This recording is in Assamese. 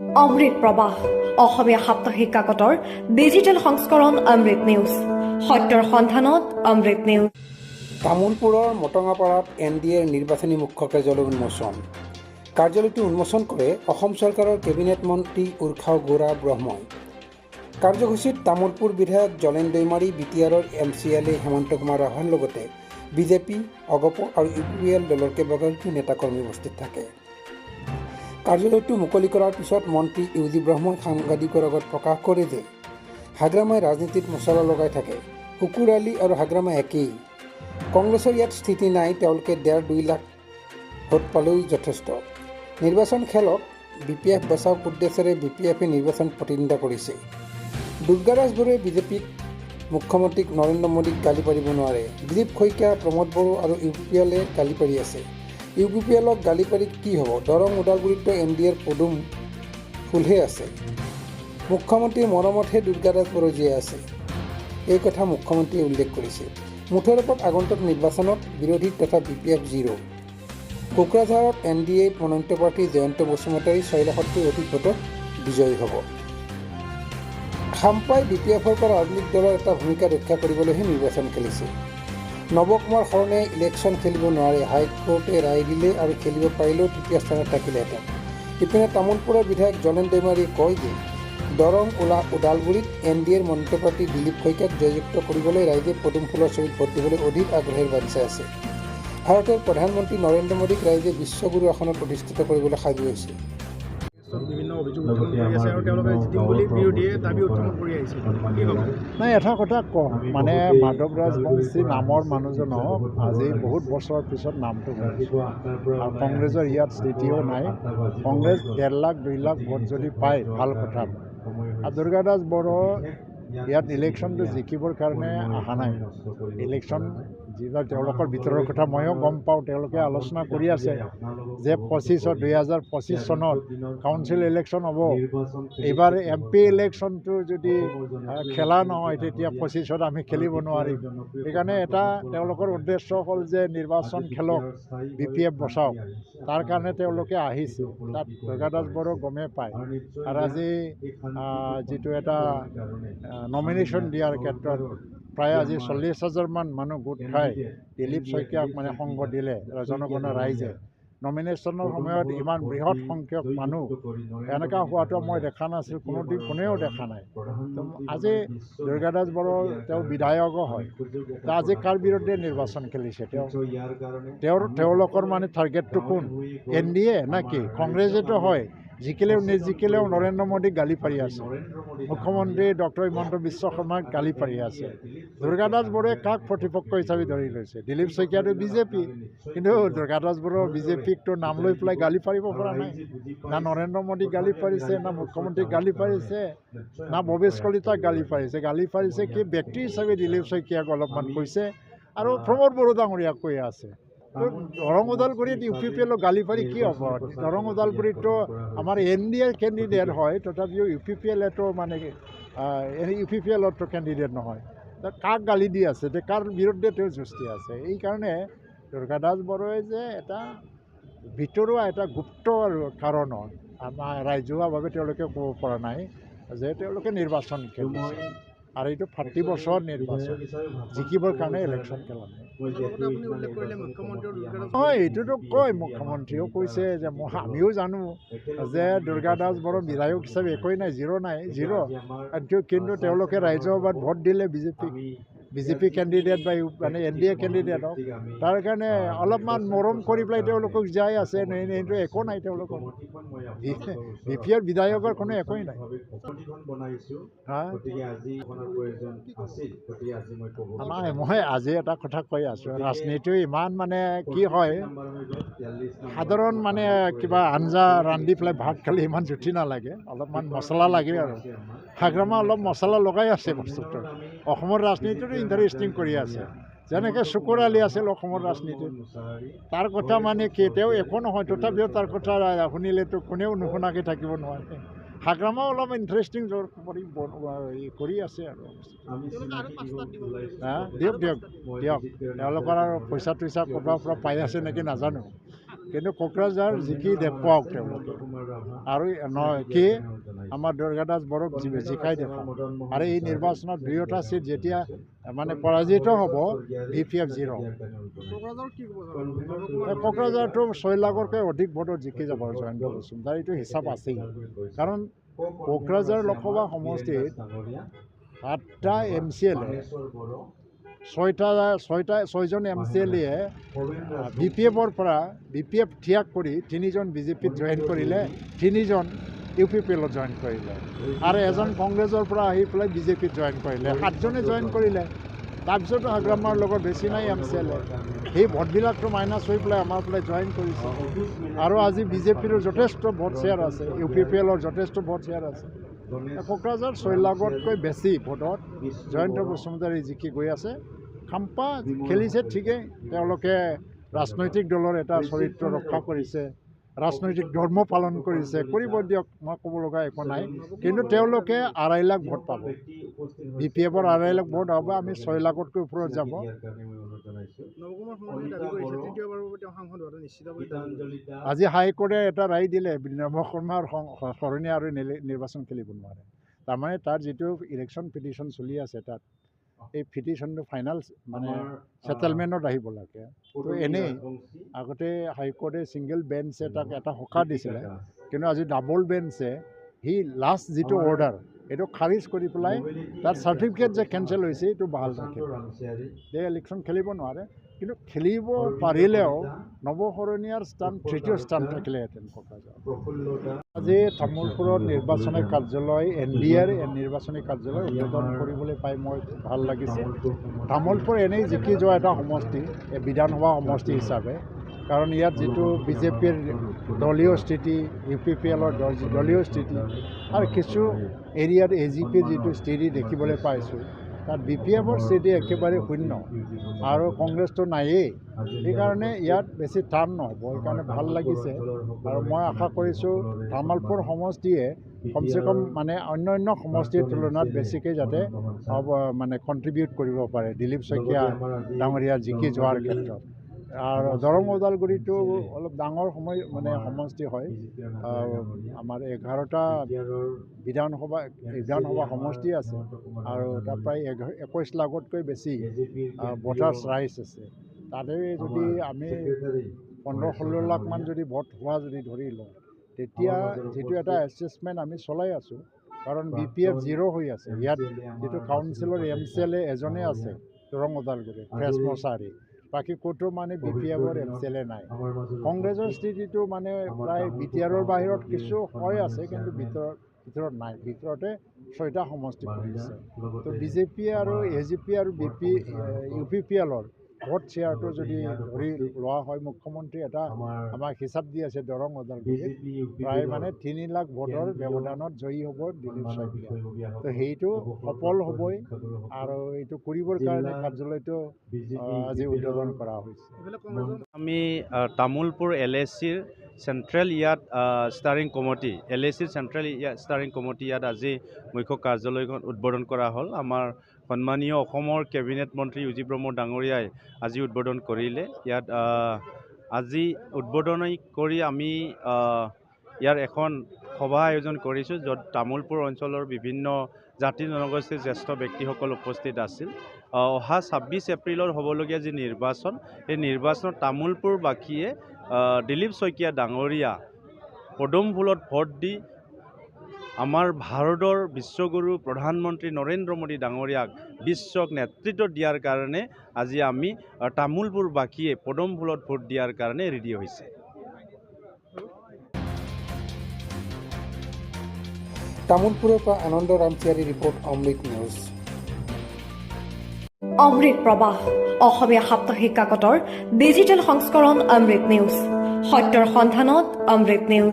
অমৃত প্ৰবাহ অসমীয়া সাপ্তাহিক কাকতৰ ডিজিটেল সংস্কৰণ অমৃত নিউজ সত্যৰ সন্ধানত অমৃত নিউজ। তামোলপুৰৰ মটঙাপাৰাত NDAৰ নিৰ্বাচনী মুখ্য কাৰ্যালয় উন্মোচন। কাৰ্যালয়টো উন্মোচন কৰে অসম চৰকাৰৰ কেবিনেট মন্ত্ৰী উৰ্খাও গৌৰা ব্ৰহ্মই। কাৰ্যসূচীত তামোলপুৰ বিধায়ক জলেন দৈমাৰী, BTRৰ MCLA হেমন্ত কুমাৰ ৰাভাৰ লগতে BJP, অগপ আৰু UPL দলৰ কেইবাগৰাকীও নেতাকৰ্মী উপস্থিত থাকে। কাৰ্যালয়টো মুকলি কৰাৰ পিছত মন্ত্ৰী UG ব্ৰহ্মই সাংবাদিকৰ আগত প্ৰকাশ কৰে যে হাগ্ৰামাই ৰাজনীতিত মছলা লগাই থাকে। কুকুৰ আলী আৰু হাগ্ৰামা একেই। কংগ্ৰেছৰ ইয়াত স্থিতি নাই, তেওঁলোকে 1.5-2 লাখ ভোট পালেও যথেষ্ট। নিৰ্বাচন খেলক BPF বচাওক উদ্দেশ্যেৰে BPFে নিৰ্বাচন প্ৰতিদ্বন্দ্বিতা কৰিছে। দুৰ্গাৰাজ বড়োৱে BJPক মুখ্যমন্ত্ৰীক নৰেন্দ্ৰ মোদীক গালি পাৰিব নোৱাৰে। দিলীপ শইকীয়া, প্ৰমোদ বড়ো আৰু UPLে গালি পাৰি আছে। UPLক গালি পাৰি কি হ'ব? দৰং ওদালগুৰিতো NDAৰ পদুম ফুলহে আছে। মুখ্যমন্ত্ৰীৰ মৰমতহে দুৰ্গাৰাজ বড়ো জীয়াই আছে, এই কথা মুখ্যমন্ত্ৰীয়ে উল্লেখ কৰিছে। মুঠৰ ওপৰত আগন্তুক নিৰ্বাচনত বিৰোধী তথা BPF 0। কোকৰাঝাৰত NDA মনোনীত প্ৰাৰ্থী জয়ন্ত বসুমতাৰী 6 লাখতকৈ অধিক ভোটত বিজয়ী হ'ব। খাম্পাই BPFৰ পৰা ৰাজনৈতিক দলৰ এটা ভূমিকা ৰক্ষা কৰিবলৈহে নিৰ্বাচন খেলিছে। নৱ কুমাৰ শৰণে ইলেকশ্যন খেলিব নোৱাৰে। হাইকোৰ্টে ৰায় দিলে আৰু খেলিব পাৰিলেও তৃতীয় স্থানত থাকিলেহেঁতেন। ইপিনে তামোলপুৰৰ বিধায়ক জলেন দৈমাৰীয়ে কয় যে দৰং ওদালগুৰিত NDAৰ মনোনীত প্ৰাৰ্থী দিলীপ শইকীয়াক জয়যুক্ত কৰিবলৈ ৰাইজে পদুম ফুলৰ ছবিত ভোট দিবলৈ অধিক আগ্ৰহেৰে বাট চাই আছে। ভাৰতৰ প্ৰধানমন্ত্ৰী নৰেন্দ্ৰ মোদীক ৰাইজে বিশ্বগুৰু আসনত অধিষ্ঠিত কৰিবলৈ সাজু হৈছে। বিভিন্ন অভিযোগ উত্থাপন কৰি আছে আৰু তেওঁলোকে জিতিম বুলি বিৰোধীয়ে দাবী উত্থাপন কৰি আহিছে। কি হ'ব? নাই, এটা কথা কওঁ, মানে মাধৱ ৰাজবংশী নামৰ মানুহজনক আজি বহুত বছৰৰ পিছত নামটো শুনিছোঁ। আৰু কংগ্ৰেছৰ ইয়াত স্থিতিও নাই। কংগ্ৰেছ 1.5 লাখ 2 লাখ ভোট যদি পায় ভাল কথা। আৰু দুৰ্গাদাস বড়ো ইয়াত ইলেকশ্যনটো জিকিবৰ কাৰণে অহা নাই। ইলেকশ্যন যিবিলাক তেওঁলোকৰ ভিতৰৰ কথা ময়ো গম পাওঁ, তেওঁলোকে আলোচনা কৰি আছে যে 2025 চনত কাউন্সিল ইলেকশ্যন হ'ব। এইবাৰ MP ইলেকশ্যনটো যদি খেলা নহয় তেতিয়া 25ত আমি খেলিব নোৱাৰিম। সেইকাৰণে এটা তেওঁলোকৰ উদ্দেশ্য হ'ল যে নিৰ্বাচন খেলক, BPF বচাওক। তাৰ কাৰণে তেওঁলোকে আহিছে। তাত দুৰ্গাদাস বড়ো গমেই পায়। আৰু আজি যিটো এটা নমিনেশ্যন দিয়াৰ ক্ষেত্ৰত প্ৰায় আজি 40,000মান মানুহ গোট খাই দিলীপ শইকীয়াক মানে সংগ দিলে জনগণৰ ৰাইজে। নমিনেশ্যনৰ সময়ত ইমান বৃহৎ সংখ্যক মানুহ এনেকুৱা হোৱাটো মই দেখা নাছিলোঁ, কোনেও দেখা নাই। আজি দুৰ্গাদাস বড়ো তেওঁ বিধায়কো হয়। আজি কাৰ বিৰুদ্ধে নিৰ্বাচন খেলিছে? তেওঁলোকৰ মানে টাৰ্গেটটো কোন? NDA নে কি? কংগ্ৰেছেতো হয়, জিকিলেও নিজিকিলেও নৰেন্দ্ৰ মোদীক গালি পাৰি আছে। মুখ্যমন্ত্ৰী ডক্টৰ হিমন্ত বিশ্ব শৰ্মাক গালি পাৰি আছে। দুৰ্গাদাস বড়োৱে কাক প্ৰতিপক্ষ হিচাপে ধৰি লৈছে? দিলীপ শইকীয়াটো BJP, কিন্তু দুৰ্গাদাস বড়ো BJPকতো নাম লৈ পেলাই গালি পাৰিব পৰা নাই। না নৰেন্দ্ৰ মোদীক গালি পাৰিছে, না মুখ্যমন্ত্ৰীক গালি পাৰিছে, না ভৱেশ কলিতাক গালি পাৰিছে। গালি পাৰিছে কি ব্যক্তি হিচাপে দিলীপ শইকীয়াক অলপমান কৈছে আৰু প্ৰমোদ বড়ো ডাঙৰীয়াক কৈ আছে। দৰং ওদালগুৰিত UPPLক গালি পাৰি কি হ'ব? দৰং ওদালগুৰিততো আমাৰ NDAৰ কেণ্ডিডেট হয়, তথাপিও UPPLতো মানে UPPLতো কেণ্ডিডেট নহয়। কাক গালি দি আছে? কাৰ বিৰুদ্ধে তেওঁ যুঁজি আছে? এইকাৰণে দুৰ্গাদাস বড়োৱে যে এটা ভিতৰুৱা এটা গুপ্ত কাৰণত আমাৰ ৰাজহুৱাভাৱে তেওঁলোকে ক'ব পৰা নাই যে তেওঁলোকে নিৰ্বাচন খেলিছে। আৰু এইটো 30 বছৰ নিৰ্বাচন জিকিবৰ কাৰণে ইলেকশ্যন খেলা নাই। হয়, এইটোতো কয়, মুখ্যমন্ত্ৰীয়েও কৈছে যে আমিও জানো যে দুৰ্গাদাস বড়ো বিধায়ক হিচাপে একোৱেই নাই, জিৰ'। কিন্তু তেওঁলোকে ৰাজ্যসভাত ভোট দিলে BJP কেণ্ডিডেট বা মানে NDA কেণ্ডিডেটক। তাৰ কাৰণে অলপমান মৰম কৰি পেলাই তেওঁলোকক যাই আছে, কিন্তু একো নাই তেওঁলোকৰ। BPৰ বিধায়কৰ কোনো একোৱেই নাই। মই আজি এটা কথা কৈ আছোঁ, ৰাজনীতিও ইমান মানে কি হয়, সাধাৰণ মানে কিবা আঞ্জা ৰান্ধি পেলাই ভাত খালে ইমান জুতি নালাগে, অলপমান মছলা লাগে। আৰু হাগ্ৰামা অলপ মছলা লগাই আছে বস্তুটো। অসমৰ ৰাজনীতিটো ইণ্টাৰেষ্টিং কৰি আছে। যেনেকৈ শুকুৰ আলী আছিল অসমৰ ৰাজনীতিত, তাৰ কথা মানে কি তেওঁ একো নহয়, তথাপিও তাৰ কথা শুনিলেতো কোনেও নুশুনাকৈ থাকিব নোৱাৰে। হাগ্ৰামা অলপ ইণ্টাৰেষ্টিং কৰি আছে আৰু দিয়ক তেওঁলোকৰ আৰু পইচা টইচা ক'ৰবাৰ পৰা পাই আছে নেকি নাজানো। কিন্তু কোকৰাঝাৰ জিকি দেখুৱাওক তেওঁলোকে আৰু কি আমাৰ দুৰ্গাদাস বড়োক জিকাই দেখুৱাওক আৰু এই নিৰ্বাচনত 2টা ছিট যেতিয়া মানে পৰাজিত হ'ব VPF 0 কোকৰাঝাৰটো 6 লাখতকৈ অধিক ভোটত জিকি যাব জয়ন্ত বসুমতাৰ এইটো হিচাপ আছেই কাৰণ কোকৰাঝাৰ লোকসভা সমষ্টিত 7টা MCLA 6জন MCLA BPFৰ পৰা BPF ত্যাগ কৰি 3জন BJPত জইন কৰিলে 3জন UPPL জইন কৰিলে আৰু এজন কংগ্ৰেছৰ পৰা আহি পেলাই BJPত জইন কৰিলে 7জনে জইন কৰিলে তাৰপিছত হাগ্ৰামাৰ লগত বেছি নাই MCLA সেই ভোটবিলাকটো মাইনাছ হৈ পেলাই আমাৰ পেলাই জইন কৰিছে আৰু আজি BJPৰ যথেষ্ট ভোট শ্বেয়াৰ আছে UPPLৰ যথেষ্ট ভোট শ্বেয়াৰ আছে কোকৰাঝাৰ 6 লাখতকৈ বেছি ভোটত জয়ন্ত বসুমতাৰী জিকি গৈ আছে খাম্পা খেলিছে ঠিকেই তেওঁলোকে ৰাজনৈতিক দলৰ এটা চৰিত্ৰ ৰক্ষা কৰিছে ৰাজনৈতিক ধৰ্ম পালন কৰিছে কৰিব দিয়ক মই ক'ব লগা একো নাই কিন্তু তেওঁলোকে 2.5 লাখ ভোট পাব BPFৰ 2.5 লাখ ভোট হ'ব আমি 6 লাখতকৈ ওপৰত যাব আজি হাইকোৰ্টে এটা ৰায় দিলে নৱ শৰ্মাৰ সৰণি আৰু নিৰ্বাচন খেলিব নোৱাৰে তাৰমানে তাৰ যিটো ইলেকশ্যন পিটিশ্যন চলি আছে তাত এই পিটিশ্যনটো ফাইনেল মানে ছেটেলমেণ্টত আহিব লাগে তো এনেই আগতে হাইকোৰ্টে ছিংগল বেঞ্চে তাক এটা সকাহ দিছিলে কিন্তু আজি ডাবল বেঞ্চে সি লাষ্ট যিটো অৰ্ডাৰ এইটো খাৰিজ কৰি পেলাই তাৰ চাৰ্টিফিকেট যে কেঞ্চেল হৈছে এইটো বাহাল ৰাখিব এই ইলেকশ্যন খেলিব নোৱাৰে কিন্তু খেলিব পাৰিলেও নৱশৰণীয়াৰ স্থান 3য় স্থান থাকিলেহেঁতেন কোকৰাঝাৰ আজি তামোলপুৰত নিৰ্বাচনী কাৰ্যালয় NDAৰ নিৰ্বাচনী কাৰ্যালয় উদ্বোধন কৰিবলৈ পাই মই ভাল লাগিছে তামোলপুৰ এনেই জিকি যোৱা এটা সমষ্টি বিধানসভা সমষ্টি হিচাপে কাৰণ ইয়াত যিটো BJPৰ দলীয় স্থিতি UPPLৰ দলীয় স্থিতি আৰু কিছু এৰিয়াত AGPৰ যিটো স্থিতি দেখিবলৈ পাইছোঁ তাত BPFৰ স্থিতি একেবাৰে শূন্য আৰু কংগ্ৰেছটো নায়েই সেইকাৰণে ইয়াত বেছি টান নহ'ব সেইকাৰণে ভাল লাগিছে আৰু মই আশা কৰিছোঁ তামোলপুৰ সমষ্টিয়ে কমচে কম মানে অন্য সমষ্টিৰ তুলনাত বেছিকৈ যাতে মানে কণ্ট্ৰিবিউট কৰিব পাৰে দিলীপ শইকীয়া ডাঙৰীয়া জিকি যোৱাৰ ক্ষেত্ৰত আৰু দৰং ওদালগুৰিটো অলপ ডাঙৰ সমষ্টি হয় আমাৰ 11টা বিধানসভা সমষ্টি আছে আৰু তাৰ প্ৰায় 21 লাখতকৈ বেছি ভোটাৰ্ছ ৰাইজ আছে তাতে যদি আমি 15-16 লাখমান যদি ভোট হোৱা যদি ধৰি লওঁ তেতিয়া যিটো এটা এছেছমেণ্ট আমি চলাই আছোঁ কাৰণ BPF 0 হৈ আছে ইয়াত যিটো কাউন্সিলৰ MCLA এজনে আছে দৰং ওদালগুৰি ফ্ৰেছ মছাৰী বাকী ক'তো মানে BPFৰ MCLA নাই কংগ্ৰেছৰ স্থিতিটো মানে প্ৰায় BTRৰ বাহিৰত কিছু হয় আছে কিন্তু ভিতৰত নাই ভিতৰতে 6টা সমষ্টি পৰিছে তো BJP আৰু AGP আৰু UPPLৰ ভোট শ্বেয়াৰটো যদি ধৰি লোৱা হয় মুখ্যমন্ত্ৰী এটা আমাক হিচাপ দি আছে দৰং ওদালগুৰিত প্ৰায় মানে 3 লাখ ভোটৰ ব্যৱধানত জয়ী হ'ব দিলীপ শইকীয়া তো সেইটো সফল হ'বই আৰু এইটো কৰিবৰ কাৰণে কাৰ্যালয়টো আজি উদ্বোধন কৰা হৈছে আমি তামোলপুৰ LACৰ চেণ্ট্ৰেল ইয়াত ষ্টাৰিং কমিটি LACৰ চেণ্ট্ৰেল ষ্টাৰিং কমিটি ইয়াত আজি মুখ্য কাৰ্যালয়খন উদ্বোধন কৰা হ'ল আমাৰ সন্মানীয় অসমৰ কেবিনেট মন্ত্ৰী UG ব্ৰহ্ম ডাঙৰীয়াই আজি উদ্বোধন কৰিলে ইয়াত আজি উদ্বোধন কৰি আমি ইয়াৰ এখন সভা আয়োজন কৰিছোঁ য'ত তামোলপুৰ অঞ্চলৰ বিভিন্ন জাতি জনগোষ্ঠীৰ জ্যেষ্ঠ ব্যক্তিসকল উপস্থিত আছিল অহা 26 এপ্ৰিলৰ হ'বলগীয়া যি নিৰ্বাচন এই নিৰ্বাচনত তামোলপুৰবাসীয়ে দিলীপ শইকীয়া ডাঙৰীয়া পদুম ফুলত ভোট দি আমাৰ ভাৰতৰ বিশ্বগুৰু প্ৰধানমন্ত্ৰী নৰেন্দ্ৰ মোদী ডাঙৰীয়াক বিশ্বক নেতৃত্ব দিয়াৰ কাৰণে আজি আমি তামোলপুৰবাসীয়ে পদুম ফুলত ভোট দিয়াৰ কাৰণে ৰেডি হৈছে তামোলপুৰৰ পৰা আনন্দ ৰামচিয়াৰী ৰিপৰ্ট অমৃত নিউজ অমৃত প্ৰবাহ অসমীয়া সাপ্তাহিক কাকতৰ ডিজিটেল সংস্কৰণ অমৃত নিউজ সত্যৰ সন্ধানত অমৃত নিউজ